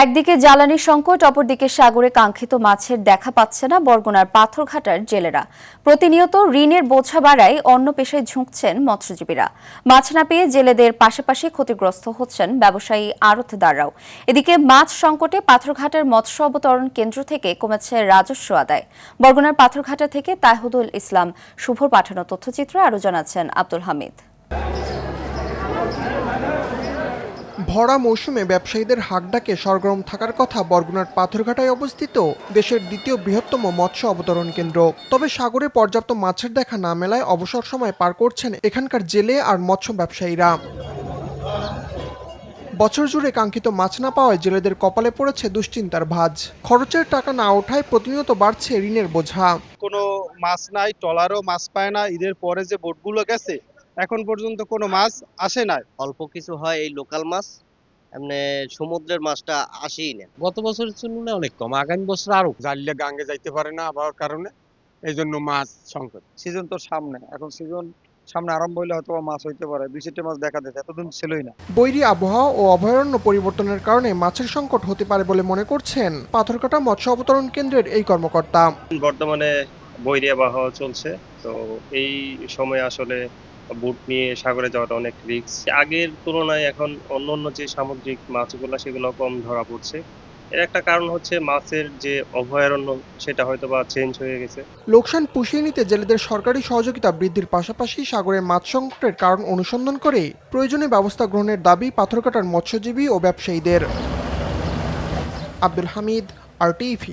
একদিকে জ্বালানি সংকট, অপরদিকে সাগরে কাঙ্ক্ষিত মাছের দেখা পাচ্ছে না বরগুনার পাথরঘাটার জেলেরা। প্রতিনিয়ত ঋণের বোঝা বাড়ায় অন্য পেশায় ঝুঁকছেন মৎস্যজীবীরা। মাছ না পেয়ে জেলেদের পাশাপাশি ক্ষতিগ্রস্ত হচ্ছেন ব্যবসায়ী আড়তদাররাও। এদিকে মাছ সংকটে পাথরঘাটার মৎস্য অবতরণ কেন্দ্র থেকে কমেছে রাজস্ব আদায়। বরগুনার পাথরঘাটা থেকে তাহিদুল ইসলাম শুভর পাঠানো তথ্যচিত্র আরও জানাচ্ছেন আব্দুল হামিদ। ভরা মৌসুমে ব্যবসায়ীদের হাঁকডাকে সরগরম থাকার কথা বরগুনার পাথরঘাটায় অবস্থিত দেশের দ্বিতীয় বৃহত্তম মৎস্য অবতরণ কেন্দ্র। তবে সাগরে পর্যাপ্ত মাছের দেখা না মেলায় অবসর সময় পার করছেন এখানকার জেলে আর মৎস্য ব্যবসায়ীরা। বছর জুড়ে কাঙ্ক্ষিত মাছ না পাওয়ায় জেলেদের কপালে পড়েছে দুশ্চিন্তার ভাঁজ। খরচের টাকা না ওঠায় প্রতিনিয়ত বাড়ছে ঋণের বোঝা। কোনো মাছ নাই, ট্রলারও মাছ পায় না। ঈদের পরে যে বোটগুলো গেছে এখন পর্যন্ত কোনো মাছ আসে নাই। অল্প কিছু হয় এই লোকাল মাছ, এমনি সমুদ্রের মাছটা আসেই না। গত বছরের তুলনায় অনেক কম, আগামী বছর আরো। জালিয়া গাঙ্গে যাইতে পারে না আবহাওয়ার কারণে, এই জন্য মাছ সংকট। সিজন তো সামনে, এখন সিজন সামনে আরম্ভ হইলে হয়তো মাছ হইতে পারে। 20টি মাছ দেখা যাচ্ছে, এতদিন ছিলই না। বৈরী আবহাওয়া ও অভয়ারণ্য পরিবর্তনের কারণে মাছের সংকট হতে পারে বলে মনে করছেন পাথরঘাটা মৎস্য অবতরণ কেন্দ্রের এই কর্মকর্তা। বর্তমানে বৈরী আবহাওয়া চলছে, তো এই সময় আসলে বোট নিয়ে সাগরে যাওয়াটা অনেক রিস্ক। আগের তুলনায় এখন অন্যান্য যে সামুদ্রিক মাছগুলো সেগুলো কম ধরা পড়ছে। এর একটা কারণ হচ্ছে মাছের যে অভয়ারণ্য সেটা হয়তোবা চেঞ্জ হয়ে গেছে। লোকসান পুষিয়ে নিতে জেলেদের সরকারি সহযোগিতা বৃদ্ধির পাশাপাশি সাগরের মাছ সংকটের কারণ অনুসন্ধান করে প্রয়োজনীয় ব্যবস্থা গ্রহণের দাবি পাথরঘাটার মৎস্যজীবী ও ব্যবসায়ীদের। আব্দুল হামিদ, RTV।